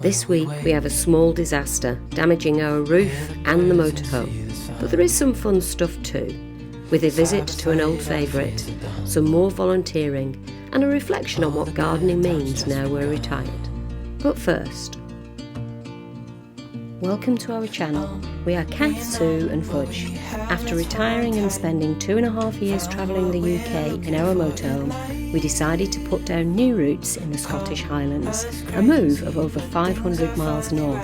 This week we have a small disaster damaging our roof and the motorhome, but there is some fun stuff too, with a visit to an old favourite, some more volunteering and a reflection on what gardening means now we're retired. But first, welcome to our channel. We are Kath, Sue and Fudge. After retiring and spending 2.5 years travelling the UK in our motorhome, we decided to put down new roots in the Scottish Highlands, a move of over 500 miles north.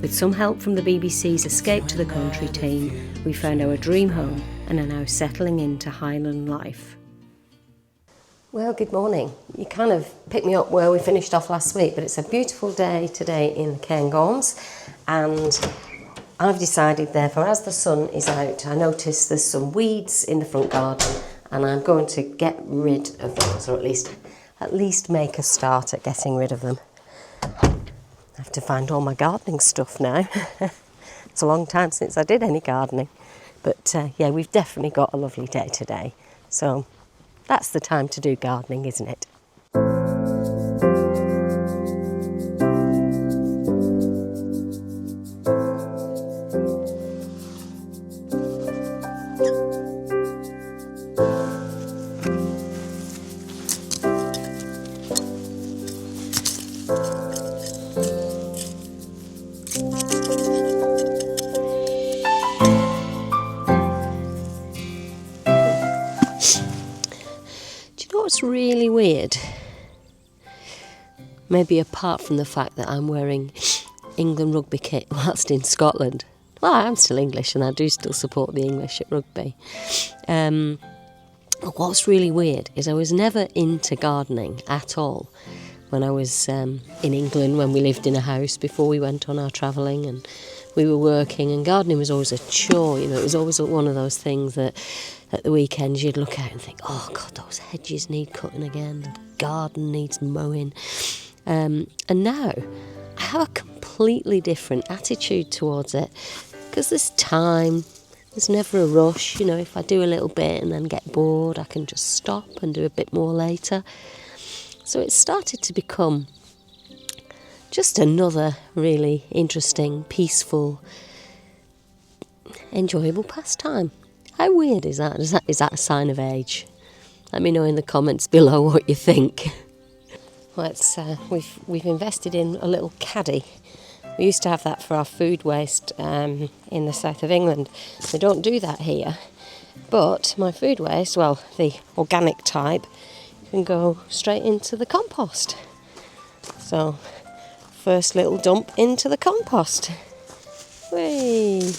With some help from the BBC's Escape to the Country team, we found our dream home and are now settling into Highland life. Well, good morning. You kind of picked me up where we finished off last week, but it's a beautiful day today in the Cairngorms, and I've decided therefore, as the sun is out, I notice there's some weeds in the front garden and I'm going to get rid of those, or at least make a start at getting rid of them. I have to find all my gardening stuff now. It's a long time since I did any gardening, but yeah, we've definitely got a lovely day today, so that's the time to do gardening, isn't it? What's really weird, maybe apart from the fact that I'm wearing England rugby kit whilst in Scotland. Well, I am still English and I do still support the English at rugby. But what's really weird is I was never into gardening at all when I was in England, when we lived in a house before we went on our travelling and we were working, and gardening was always a chore. It was always one of those things that at the weekends you'd look out and think, oh God, those hedges need cutting again, the garden needs mowing. And now I have a completely different attitude towards it, because there's time, there's never a rush. If I do a little bit and then get bored, I can just stop and do a bit more later. So it started to become just another really interesting, peaceful, enjoyable pastime. How weird is that? Is that a sign of age? Let me know in the comments below what you think. We've invested in a little caddy. We used to have that for our food waste in the south of England. They don't do that here. But my food waste, well, the organic type, can go straight into the compost. So, first little dump into the compost. Whee!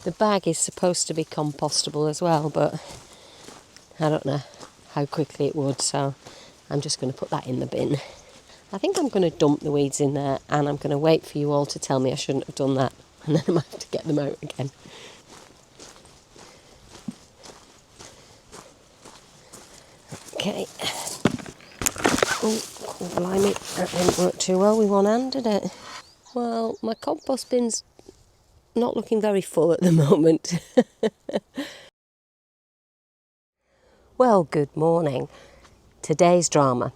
The bag is supposed to be compostable as well, but I don't know how quickly it would, so I'm just going to put that in the bin. I think I'm going to dump the weeds in there, and I'm going to wait for you all to tell me I shouldn't have done that, and then I might have to get them out again. Okay. Oh, blimey, that didn't work too well with one hand, did it? Well, my compost bin's not looking very full at the moment. Well, good morning. Today's drama.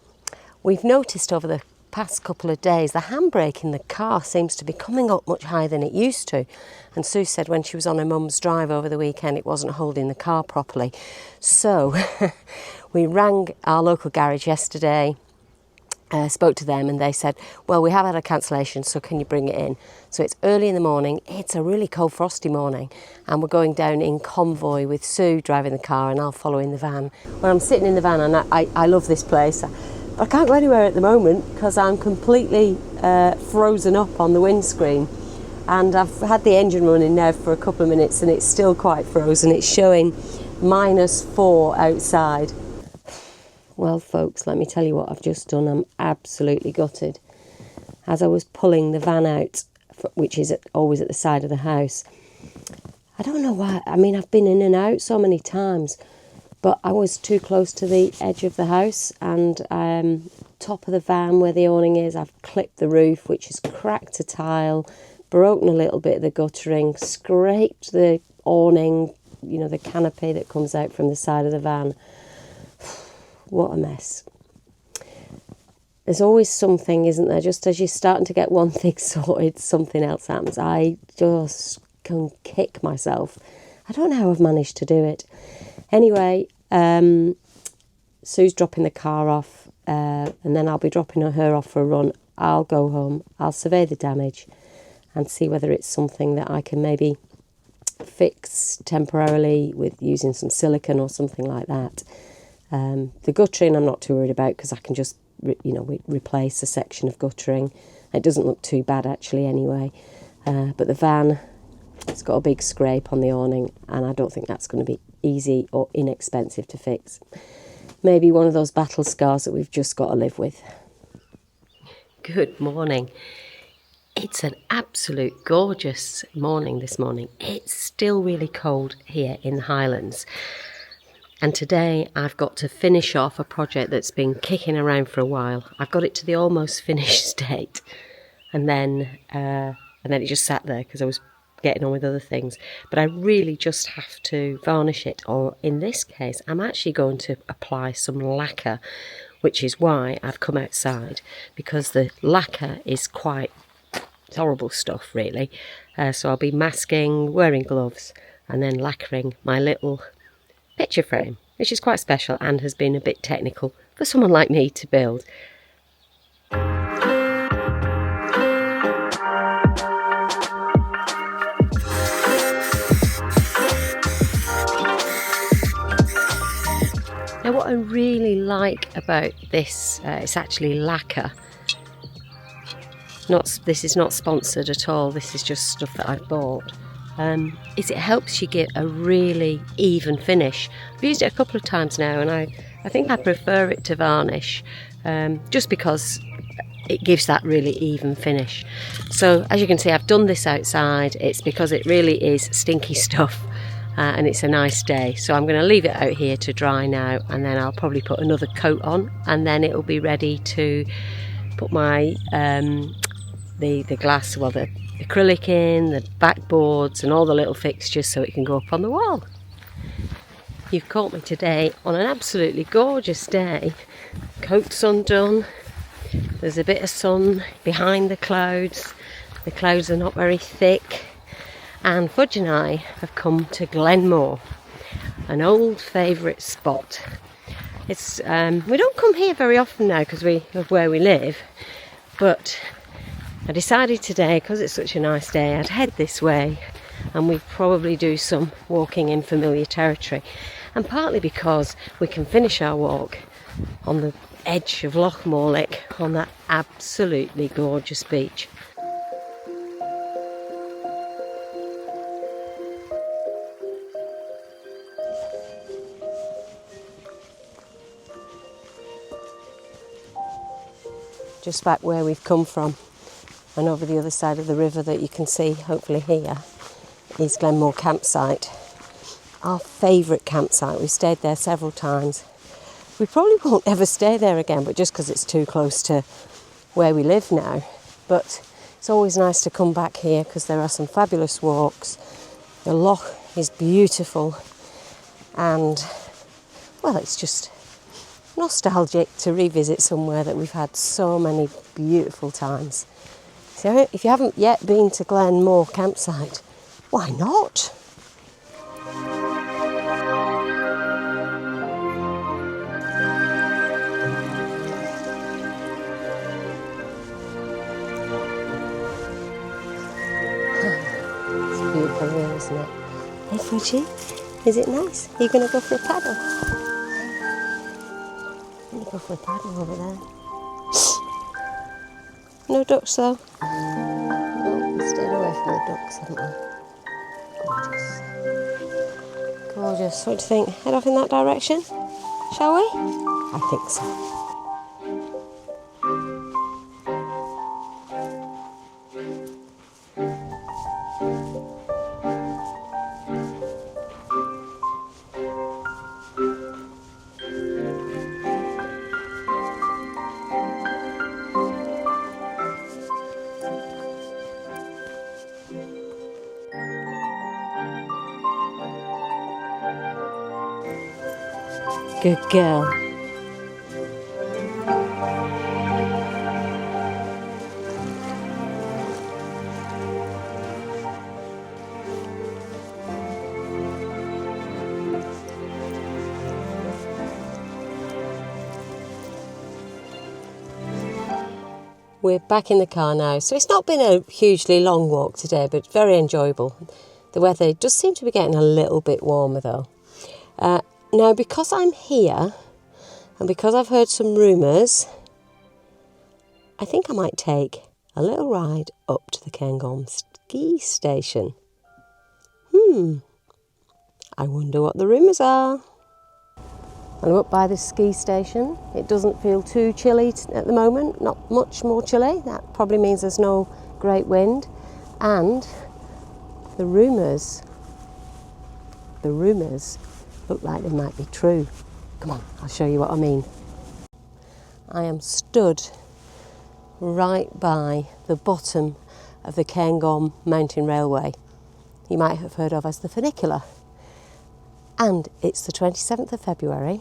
We've noticed over the past couple of days the handbrake in the car seems to be coming up much higher than it used to, and Sue said when she was on her mum's drive over the weekend it wasn't holding the car properly. So we rang our local garage yesterday, spoke to them, and they said, well, we have had a cancellation, so can you bring it in? So it's early in the morning, it's a really cold frosty morning, and we're going down in convoy with Sue driving the car and I'll follow in the van. Well, I'm sitting in the van and I love this place, but I can't go anywhere at the moment because I'm completely frozen up on the windscreen, and I've had the engine running now for a couple of minutes and it's still quite frozen. It's showing -4 outside. Well, folks, let me tell you what I've just done. I'm absolutely gutted. As I was pulling the van out, which is always at the side of the house, I don't know why. I mean, I've been in and out so many times, but I was too close to the edge of the house, and top of the van where the awning is, I've clipped the roof, which has cracked a tile, broken a little bit of the guttering, scraped the awning, the canopy that comes out from the side of the van. what a mess. There's always something, isn't there? Just as you're starting to get one thing sorted, something else happens. I just can kick myself. I don't know how I've managed to do it. Anyway, Sue's dropping the car off, and then I'll be dropping her off for a run. I'll go home, I'll survey the damage and see whether it's something that I can maybe fix temporarily with using some silicone or something like that. The guttering I'm not too worried about because I can just replace a section of guttering. It doesn't look too bad actually anyway, but the van, it's got a big scrape on the awning and I don't think that's going to be easy or inexpensive to fix. Maybe one of those battle scars that we've just got to live with. Good morning. It's an absolute gorgeous morning this morning. It's still really cold here in the Highlands. And today I've got to finish off a project that's been kicking around for a while. I've got it to the almost finished state. And then it just sat there because I was getting on with other things. But I really just have to varnish it. Or in this case, I'm actually going to apply some lacquer, which is why I've come outside. Because the lacquer is quite horrible stuff, really. So I'll be masking, wearing gloves, and then lacquering my little picture frame, which is quite special and has been a bit technical for someone like me to build. Now what I really like about this, it's actually lacquer. This is not sponsored at all, this is just stuff that I've bought. Is it helps you get a really even finish. I've used it a couple of times now and I think I prefer it to varnish, just because it gives that really even finish. So as you can see, I've done this outside. It's because it really is stinky stuff and it's a nice day. So I'm going to leave it out here to dry now and then I'll probably put another coat on and then it will be ready to put my the glass, well the acrylic in, the backboards and all the little fixtures so it can go up on the wall. You've caught me today on an absolutely gorgeous day. Coat's undone, there's a bit of sun behind the clouds are not very thick, and Fudge and I have come to Glenmore, an old favourite spot. It's we don't come here very often now because of where we live, but I decided today, because it's such a nice day, I'd head this way and we'd probably do some walking in familiar territory. And partly because we can finish our walk on the edge of Loch on that absolutely gorgeous beach. Just back where we've come from. And over the other side of the river that you can see, hopefully here, is Glenmore campsite. Our favourite campsite. We've stayed there several times. We probably won't ever stay there again, but just because it's too close to where we live now. But it's always nice to come back here because there are some fabulous walks. The loch is beautiful. And, well, it's just nostalgic to revisit somewhere that we've had so many beautiful times. So if you haven't yet been to Glenmore campsite, why not? It's beautiful here, isn't it? Hey Fudgy, is it nice? Are you going to go for a paddle? I'm going to go for a paddle over there. No ducks though. No, we stayed away from the ducks, haven't we? Gorgeous. Gorgeous. What do you think? Head off in that direction? Shall we? I think so. Good girl. We're back in the car now, so it's not been a hugely long walk today, but very enjoyable. The weather does seem to be getting a little bit warmer though. Now, because I'm here and because I've heard some rumours, I think I might take a little ride up to the Cairngorm ski station. I wonder what the rumours are. I'm up by the ski station. It doesn't feel too chilly at the moment, not much more chilly. That probably means there's no great wind. And the rumours look like they might be true. Come on, I'll show you what I mean. I am stood right by the bottom of the Cairngorm Mountain Railway. You might have heard of as the Funicular. And it's the 27th of February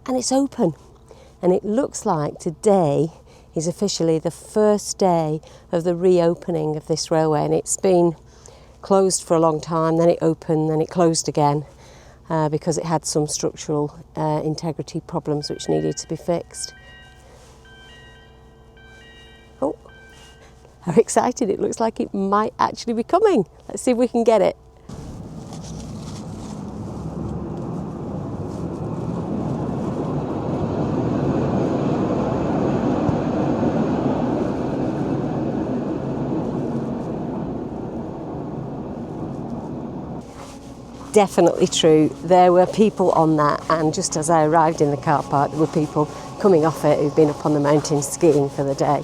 and it's open. And it looks like today is officially the first day of the reopening of this railway. And it's been closed for a long time, then it opened, then it closed again because it had some structural integrity problems which needed to be fixed. Oh, how excited, it looks like it might actually be coming. Let's see if we can get it. Definitely true. There were people on that, and just as I arrived in the car park, there were people coming off it who've been up on the mountain skiing for the day.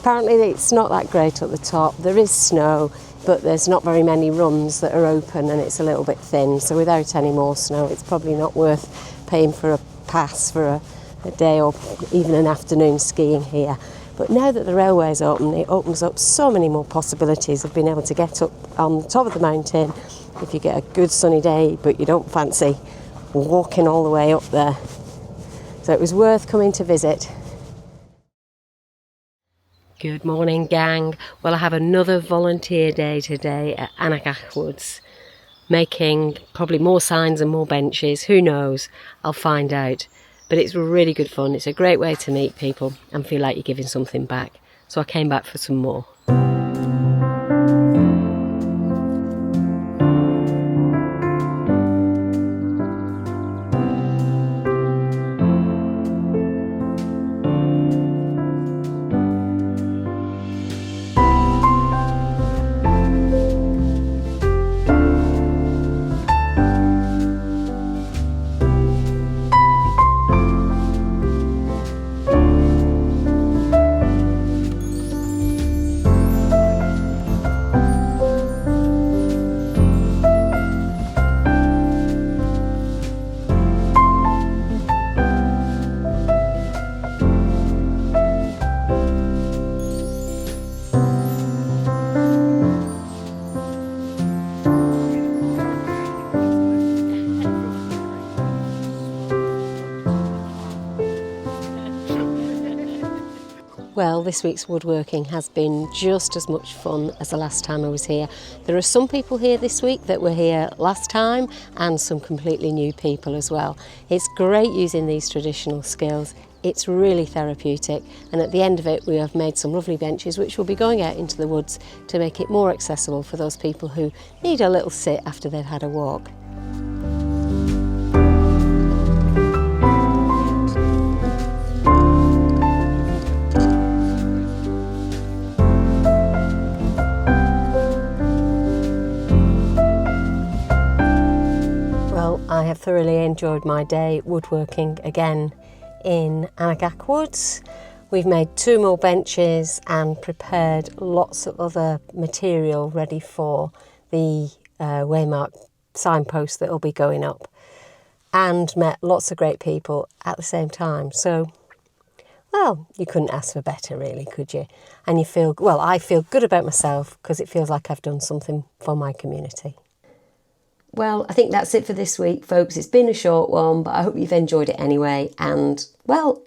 Apparently it's not that great at the top. There is snow, but there's not very many runs that are open and it's a little bit thin. So without any more snow, it's probably not worth paying for a pass for a day or even an afternoon skiing here. But now that the railway is open, it opens up so many more possibilities of being able to get up on the top of the mountain if you get a good sunny day, but you don't fancy walking all the way up there. So it was worth coming to visit. Good morning, gang. Well, I have another volunteer day today at Anagach Woods, making probably more signs and more benches. Who knows? I'll find out. But it's really good fun. It's a great way to meet people and feel like you're giving something back. So I came back for some more. Well, this week's woodworking has been just as much fun as the last time I was here. There are some people here this week that were here last time and some completely new people as well. It's great using these traditional skills. It's really therapeutic, and at the end of it we have made some lovely benches which will be going out into the woods to make it more accessible for those people who need a little sit after they've had a walk. I have thoroughly enjoyed my day woodworking again in Anagach Woods. We've made 2 more benches and prepared lots of other material ready for the waymark signpost that will be going up, and met lots of great people at the same time. So, well, you couldn't ask for better really, could you? And you feel, well, I feel good about myself because it feels like I've done something for my community. Well, I think that's it for this week, folks. It's been a short one, but I hope you've enjoyed it anyway. And, well,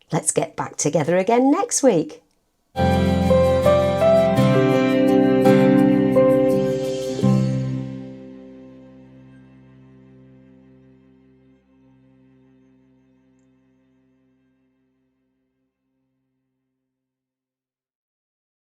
let's get back together again next week.